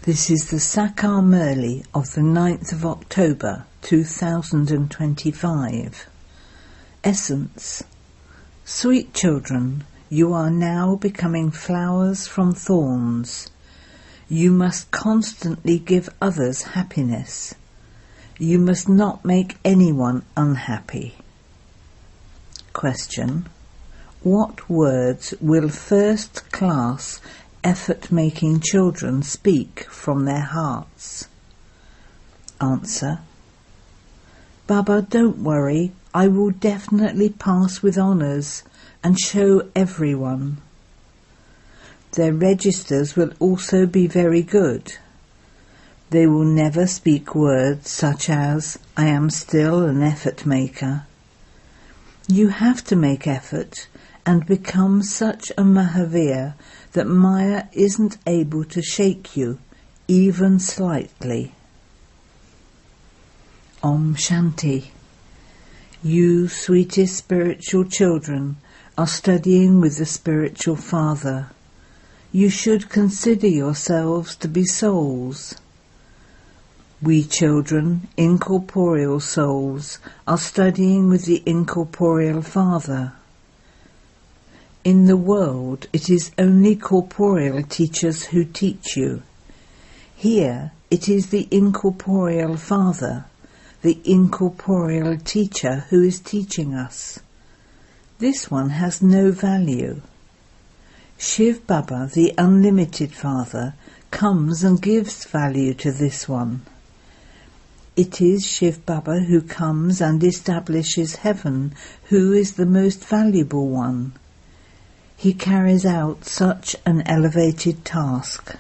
This is the Sakar Murli of the 9th of October 2025. Essence. Sweet children, you are now becoming flowers from thorns. You must constantly give others happiness. You must not make anyone unhappy. Question. What words will first-class effort-making children speak from their hearts? Answer. Baba, don't worry, I will definitely pass with honours and show everyone. Their registers will also be very good. They will never speak words such as, I am still an effort maker. You have to make effort and become such a Mahavir that Maya isn't able to shake you, even slightly. Om Shanti. You, sweetest spiritual children, are studying with the spiritual father. You should consider yourselves to be souls. We children, incorporeal souls, are studying with the incorporeal father. In the world, it is only corporeal teachers who teach you. Here, it is the incorporeal father, the incorporeal teacher who is teaching us. This one has no value. Shiv Baba, the unlimited father, comes and gives value to this one. It is Shiv Baba who comes and establishes heaven, who is the most valuable one. He carries out such an elevated task.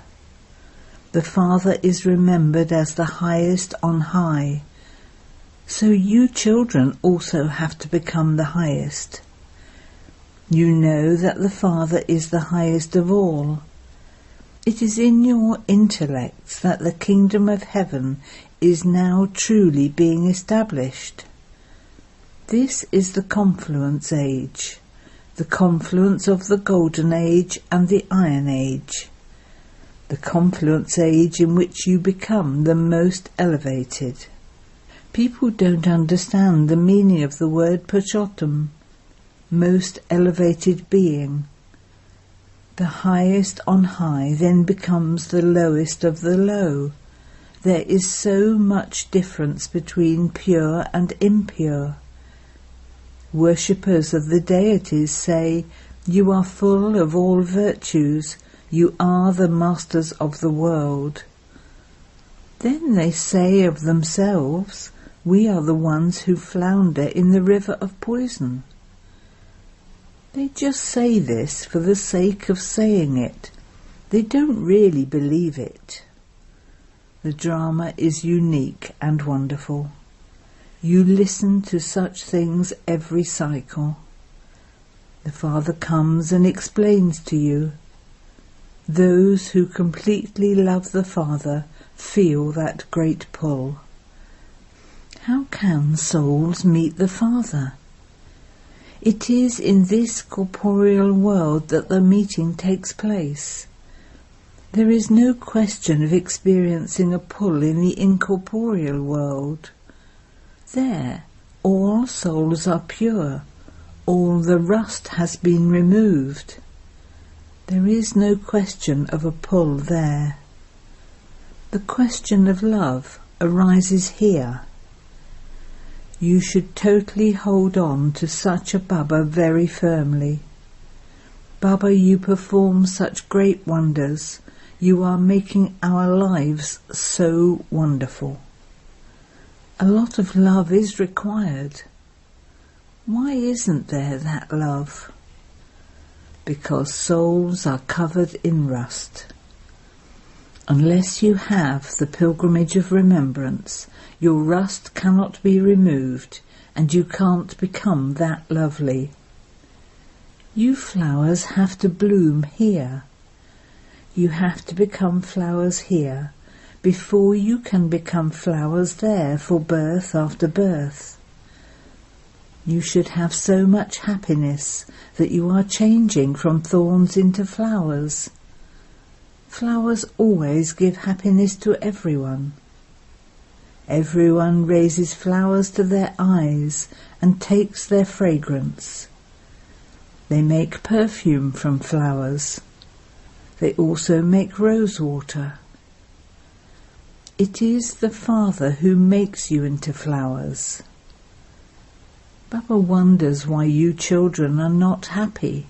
The Father is remembered as the highest on high. So you children also have to become the highest. You know that the Father is the highest of all. It is in your intellects that the kingdom of heaven is now truly being established. This is the confluence age. The confluence of the Golden Age and the Iron Age. The confluence age in which you become the most elevated. People don't understand the meaning of the word Purushottam, most elevated being. The highest on high then becomes the lowest of the low. There is so much difference between pure and impure. Worshippers of the deities say, you are full of all virtues, you are the masters of the world. Then they say of themselves, we are the ones who flounder in the river of poison. They just say this for the sake of saying it. They don't really believe it. The drama is unique and wonderful. You listen to such things every cycle. The Father comes and explains to you. Those who completely love the Father feel that great pull. How can souls meet the Father? It is in this corporeal world that the meeting takes place. There is no question of experiencing a pull in the incorporeal world. There, all souls are pure, all the rust has been removed. There is no question of a pull there. The question of love arises here. You should totally hold on to such a Baba very firmly. Baba, you perform such great wonders. You are making our lives so wonderful. A lot of love is required. Why isn't there that love? Because souls are covered in rust. Unless you have the pilgrimage of remembrance, your rust cannot be removed, and you can't become that lovely. You flowers have to bloom here. You have to become flowers here, before you can become flowers there for birth after birth. You should have so much happiness that you are changing from thorns into flowers. Flowers always give happiness to everyone. Everyone raises flowers to their eyes and takes their fragrance. They make perfume from flowers. They also make rose water. It is the Father who makes you into flowers. Baba wonders why you children are not happy.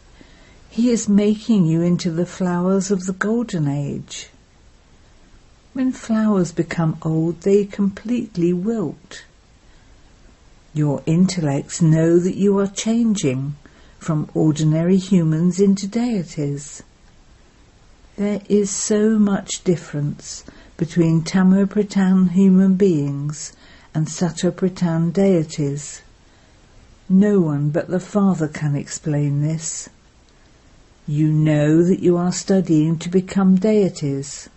He is making you into the flowers of the Golden Age. When flowers become old, they completely wilt. Your intellects know that you are changing from ordinary humans into deities. There is so much difference between Tamo-Pradhan human beings and Sato-Pradhan deities. No one but the Father can explain this. You know that you are studying to become deities.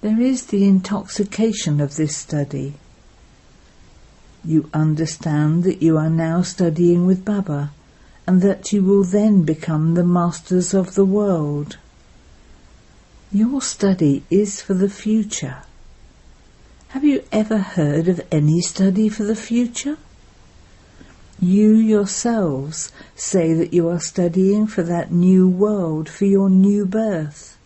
There is the intoxication of this study. You understand that you are now studying with Baba, and that you will then become the masters of the world. Your study is for the future. Have you ever heard of any study for the future? You yourselves say that you are studying for that new world, for your new birth.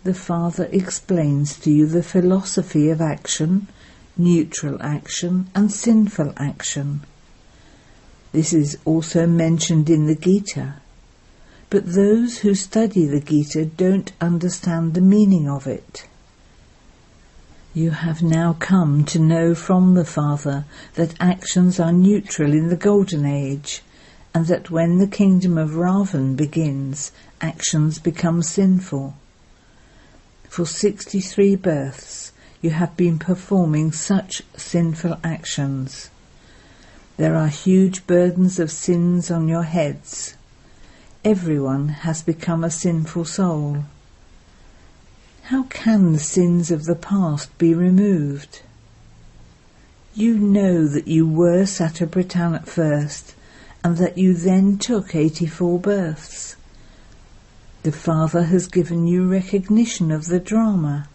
The Father explains to you the philosophy of action, neutral action and sinful action. This is also mentioned in the Gita, but those who study the Gita don't understand the meaning of it. You have now come to know from the Father that actions are neutral in the Golden Age, and that when the kingdom of Ravan begins, actions become sinful. For 63 births you have been performing such sinful actions. There are huge burdens of sins on your heads. Everyone has become a sinful soul. How can the sins of the past be removed? You know that you were Sato-Pradhan at first, and that you then took 84 births. The Father has given you recognition of the drama.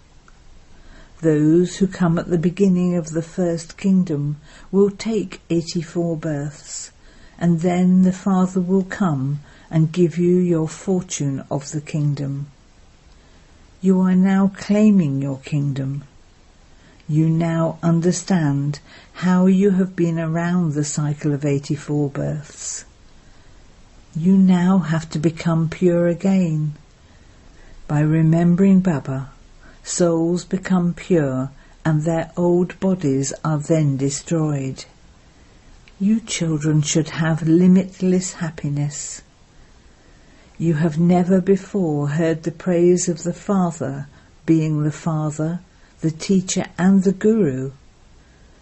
Those who come at the beginning of the first kingdom will take 84 births, and then the Father will come and give you your fortune of the kingdom. You are now claiming your kingdom. You now understand how you have been around the cycle of 84 births. You now have to become pure again. By remembering Baba, souls become pure and their old bodies are then destroyed. You children should have limitless happiness. You have never before heard the praise of the Father, being the Father, the Teacher and the Guru,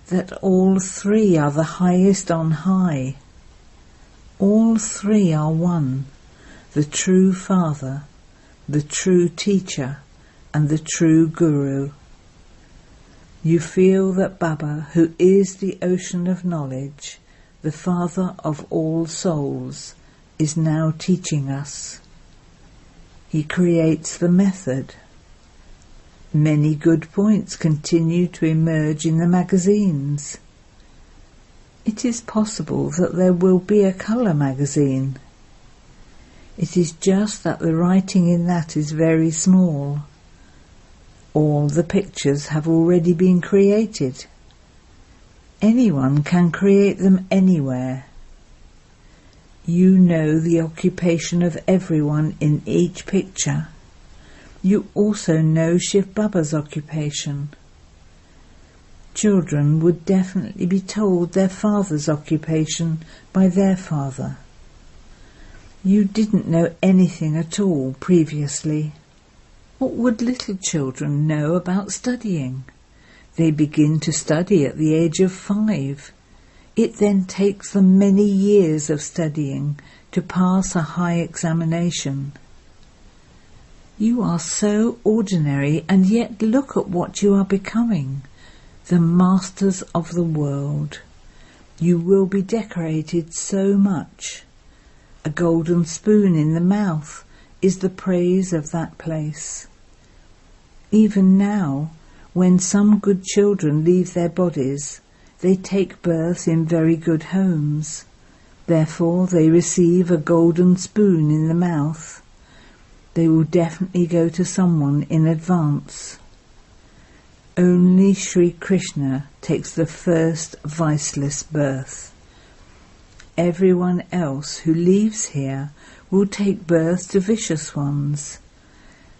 that all three are the highest on high. All three are one, the true Father, the true Teacher and the true Guru. You feel that Baba, who is the ocean of knowledge, the Father of all souls, is now teaching us. He creates the method. Many good points continue to emerge in the magazines. It is possible that there will be a colour magazine. It is just that the writing in that is very small. All the pictures have already been created. Anyone can create them anywhere. You know the occupation of everyone in each picture. You also know Shiv Baba's occupation. Children would definitely be told their father's occupation by their father. You didn't know anything at all previously. What would little children know about studying? They begin to study at the age of 5. It then takes them many years of studying to pass a high examination. You are so ordinary, and yet look at what you are becoming, the masters of the world. You will be decorated so much. A golden spoon in the mouth is the praise of that place. Even now, when some good children leave their bodies, they take birth in very good homes. Therefore they receive a golden spoon in the mouth. They will definitely go to someone in advance. Only Sri Krishna takes the first viceless birth. Everyone else who leaves here will take birth to vicious ones.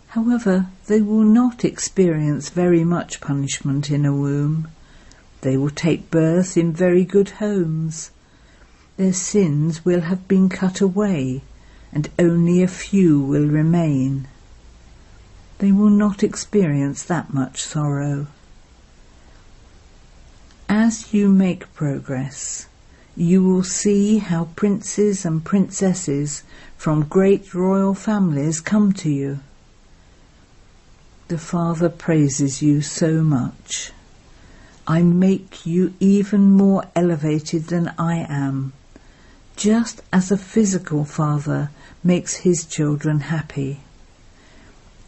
However, they will not experience very much punishment in a womb. They will take birth in very good homes. Their sins will have been cut away, and only a few will remain. They will not experience that much sorrow. As you make progress, you will see how princes and princesses from great royal families come to you. The Father praises you so much. I make you even more elevated than I am, just as a physical father makes his children happy.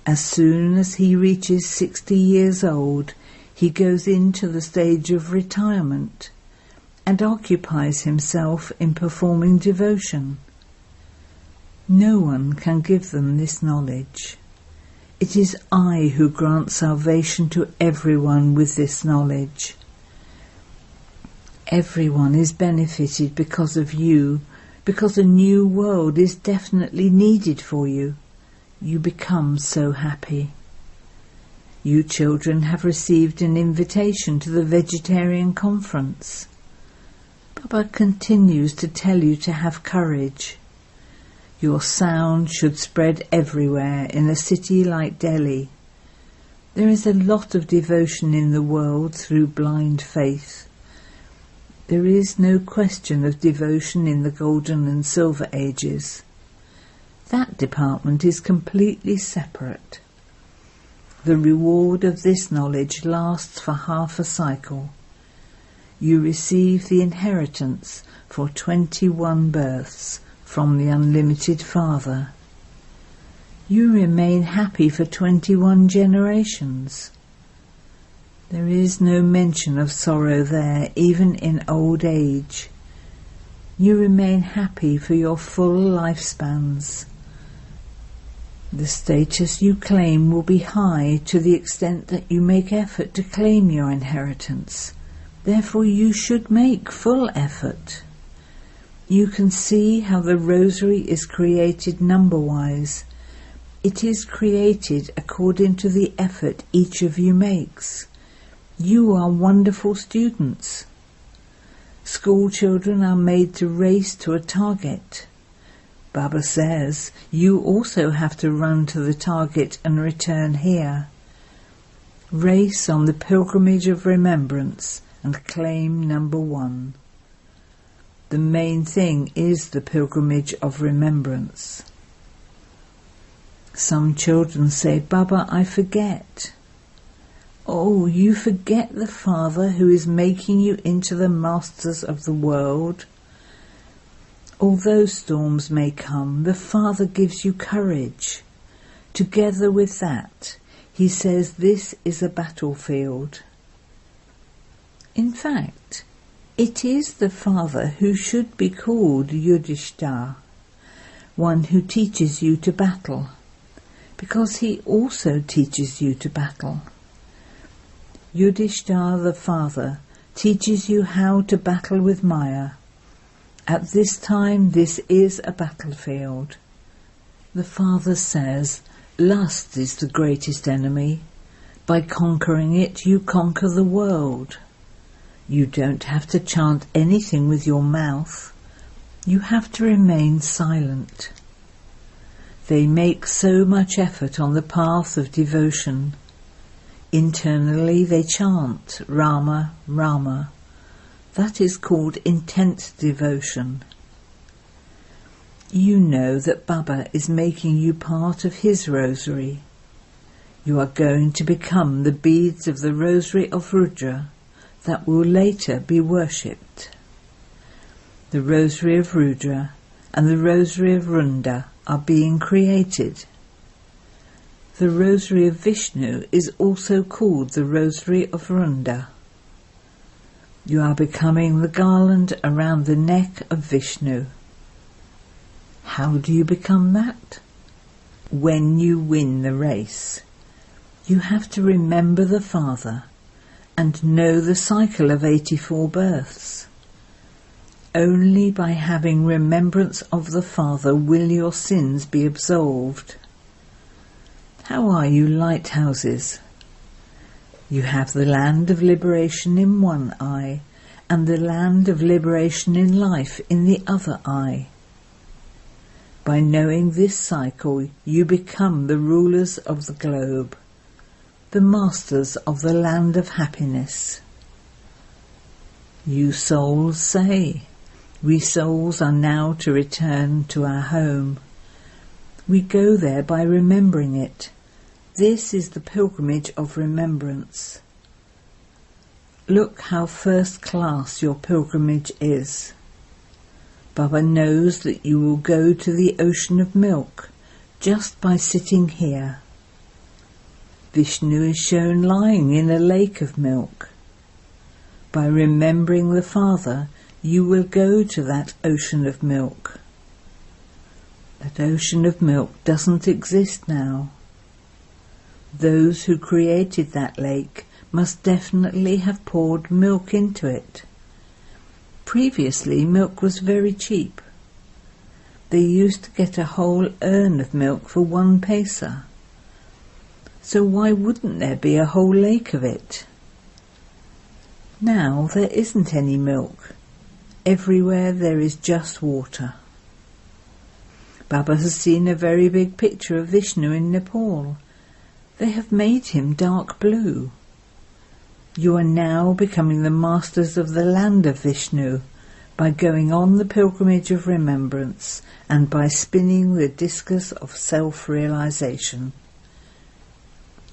As soon as he reaches 60 years old, he goes into the stage of retirement and occupies himself in performing devotion. No one can give them this knowledge. It is I who grant salvation to everyone with this knowledge. Everyone is benefited because of you, because a new world is definitely needed for you. You become so happy. You children have received an invitation to the vegetarian conference. Baba continues to tell you to have courage. Your sound should spread everywhere in a city like Delhi. There is a lot of devotion in the world through blind faith. There is no question of devotion in the Golden and Silver Ages. That department is completely separate. The reward of this knowledge lasts for half a cycle. You receive the inheritance for 21 births from the Unlimited Father. You remain happy for 21 generations. There is no mention of sorrow there, even in old age. You remain happy for your full lifespans. The status you claim will be high to the extent that you make effort to claim your inheritance. Therefore you should make full effort. You can see how the rosary is created number-wise. It is created according to the effort each of you makes. You are wonderful students. School children are made to race to a target. Baba says you also have to run to the target and return here. Race on the pilgrimage of remembrance and claim number 1. The main thing is the pilgrimage of remembrance. Some children say, Baba, I forget. Oh, you forget the Father who is making you into the masters of the world. Although storms may come, the Father gives you courage. Together with that, he says this is a battlefield. In fact, it is the Father who should be called Yudhishthira, one who teaches you to battle, because he also teaches you to battle. Yudhishthira the Father teaches you how to battle with Maya. At this time this is a battlefield. The Father says, lust is the greatest enemy. By conquering it, you conquer the world. You don't have to chant anything with your mouth. You have to remain silent. They make so much effort on the path of devotion. Internally they chant Rama, Rama. That is called intense devotion. You know that Baba is making you part of his rosary. You are going to become the beads of the rosary of Rudra that will later be worshipped. The rosary of Rudra and the rosary of Runda are being created. The rosary of Vishnu is also called the rosary of Vrunda. You are becoming the garland around the neck of Vishnu. How do you become that? When you win the race, you have to remember the Father and know the cycle of 84 births. Only by having remembrance of the Father will your sins be absolved. How are you lighthouses? You have the land of liberation in one eye and the land of liberation in life in the other eye. By knowing this cycle, you become the rulers of the globe, the masters of the land of happiness. You souls say, we souls are now to return to our home. We go there by remembering it. This is the pilgrimage of remembrance. Look how first class your pilgrimage is. Baba knows that you will go to the ocean of milk just by sitting here. Vishnu is shown lying in a lake of milk. By remembering the Father, you will go to that ocean of milk. That ocean of milk doesn't exist now. Those who created that lake must definitely have poured milk into it. Previously, milk was very cheap. They used to get a whole urn of milk for 1 paisa. So why wouldn't there be a whole lake of it? Now there isn't any milk. Everywhere there is just water. Baba has seen a very big picture of Vishnu in Nepal. They have made him dark blue. You are now becoming the masters of the land of Vishnu by going on the pilgrimage of remembrance and by spinning the discus of self-realization.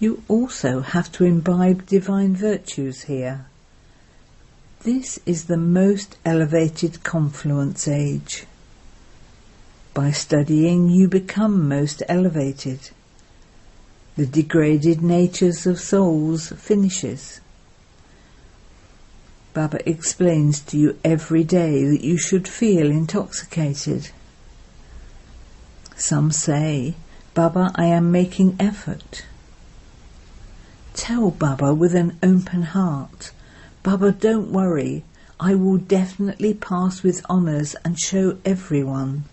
You also have to imbibe divine virtues here. This is the most elevated confluence age. By studying, you become most elevated. The degraded natures of souls finishes. Baba explains to you every day that you should feel intoxicated. Some say, Baba, I am making effort. Tell Baba with an open heart, Baba, don't worry, I will definitely pass with honours and show everyone.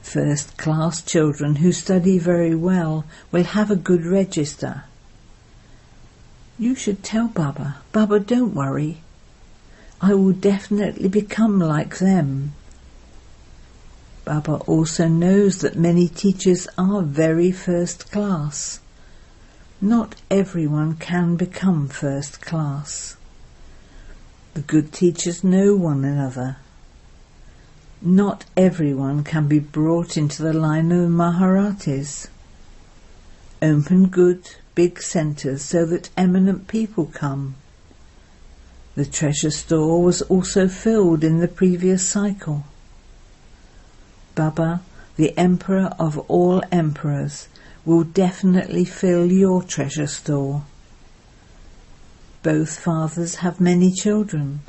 First-class children who study very well will have a good register. You should tell Baba, Baba, don't worry. I will definitely become like them. Baba also knows that many teachers are very first class. Not everyone can become first class. The good teachers know one another. Not everyone can be brought into the line of Maharatis. Open good, big centres so that eminent people come. The treasure store was also filled in the previous cycle. Baba, the Emperor of all emperors, will definitely fill your treasure store. Both fathers have many children.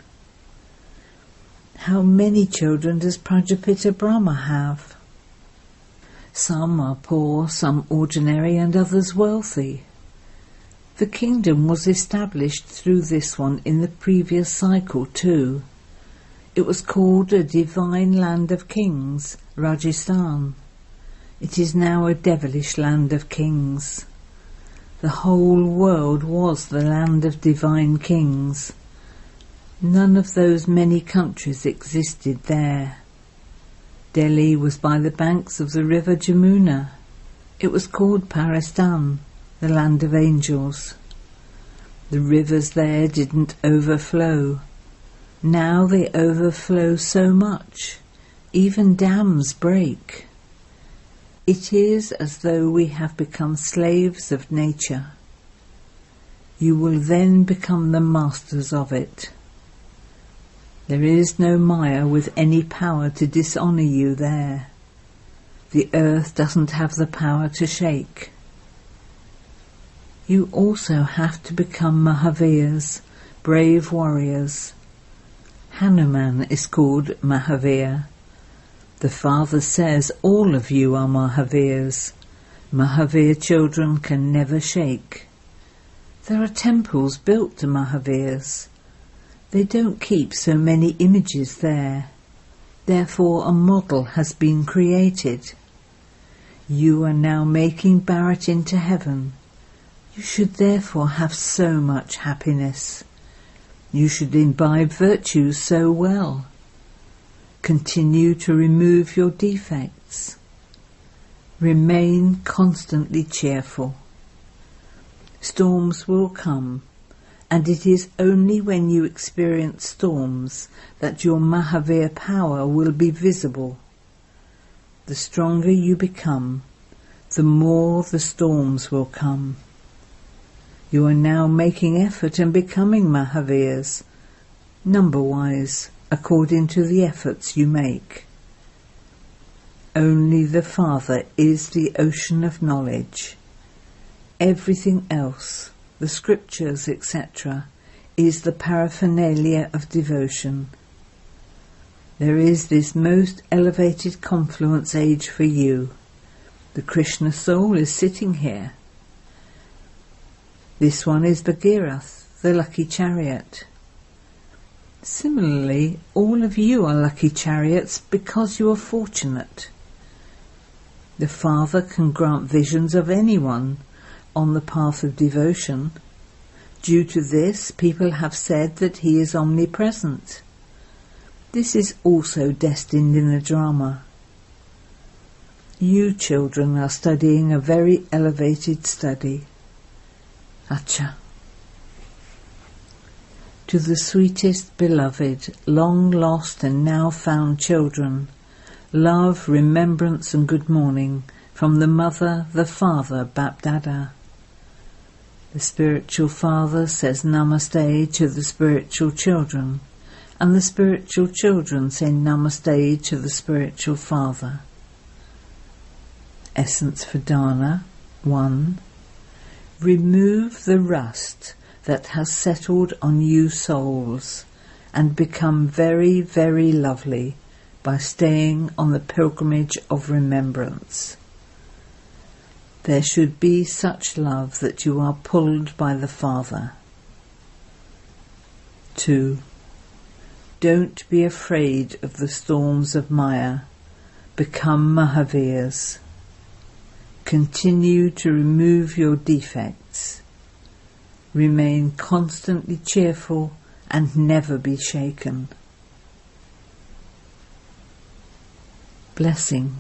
How many children does Prajapita Brahma have? Some are poor, some ordinary, and others wealthy. The kingdom was established through this one in the previous cycle too. It was called a divine land of kings, Rajasthan. It is now a devilish land of kings. The whole world was the land of divine kings. None of those many countries existed there. Delhi was by the banks of the river Jamuna. It was called Paristan, the land of angels. The rivers there didn't overflow. Now they overflow so much. Even dams break. It is as though we have become slaves of nature. You will then become the masters of it. There is no Maya with any power to dishonour you there. The earth doesn't have the power to shake. You also have to become Mahavirs, brave warriors. Hanuman is called Mahavir. The Father says all of you are Mahavirs. Mahavir children can never shake. There are temples built to Mahavirs. They don't keep so many images there. Therefore a model has been created. You are now making Bharat into heaven. You should therefore have so much happiness. You should imbibe virtues so well. Continue to remove your defects. Remain constantly cheerful. Storms will come, and it is only when you experience storms that your Mahavir power will be visible. The stronger you become, the more the storms will come. You are now making effort and becoming Mahavirs, number-wise, according to the efforts you make. Only the Father is the ocean of knowledge. Everything else, the scriptures, etc., is the paraphernalia of devotion. There is this most elevated confluence age for you. The Krishna soul is sitting here. This one is Bhagirath, the lucky chariot. Similarly, all of you are lucky chariots because you are fortunate. The Father can grant visions of anyone on the path of devotion. Due to this, people have said that he is omnipresent. This is also destined in the drama. You children are studying a very elevated study. Acha. To the sweetest beloved, long lost and now found children, love, remembrance and good morning from the Mother, the Father, Bapdada. The spiritual Father says Namaste to the spiritual children, and the spiritual children say Namaste to the spiritual Father. Essence for Dana 1. Remove the rust that has settled on you souls and become very, very lovely by staying on the pilgrimage of remembrance. There should be such love that you are pulled by the Father. 2. Don't be afraid of the storms of Maya. Become Mahavirs. Continue to remove your defects. Remain constantly cheerful and never be shaken. Blessing.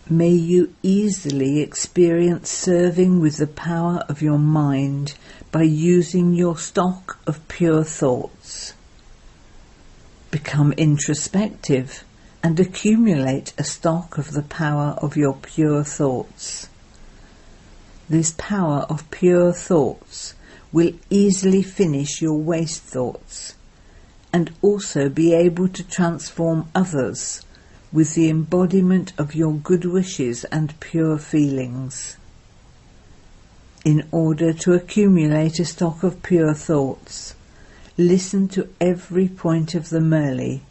May you easily experience serving with the power of your mind by using your stock of pure thoughts. Become introspective and accumulate a stock of the power of your pure thoughts. This power of pure thoughts will easily finish your waste thoughts and also be able to transform others with the embodiment of your good wishes and pure feelings. In order to accumulate a stock of pure thoughts, listen to every point of the Murli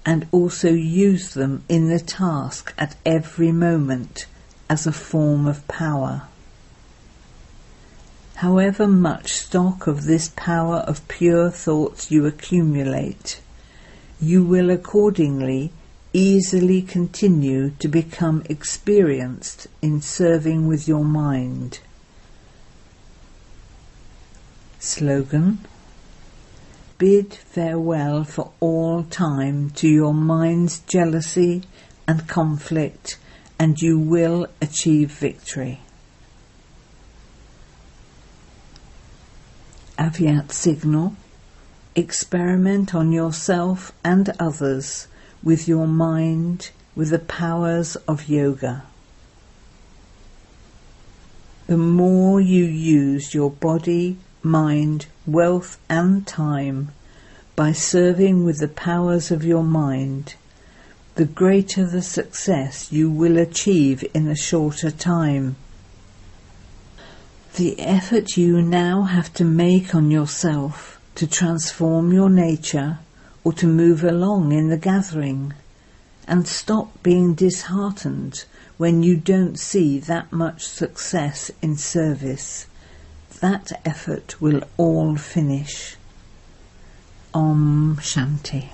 and also use them in the task at every moment as a form of power. However much stock of this power of pure thoughts you accumulate, you will accordingly easily continue to become experienced in serving with your mind. Slogan: bid farewell for all time to your mind's jealousy and conflict, and you will achieve victory. Avyat signal: experiment on yourself and others with your mind, with the powers of yoga. The more you use your body, mind, wealth and time by serving with the powers of your mind, the greater the success you will achieve in a shorter time. The effort you now have to make on yourself to transform your nature or to move along in the gathering, and stop being disheartened when you don't see that much success in service. That effort will all finish. Om Shanti.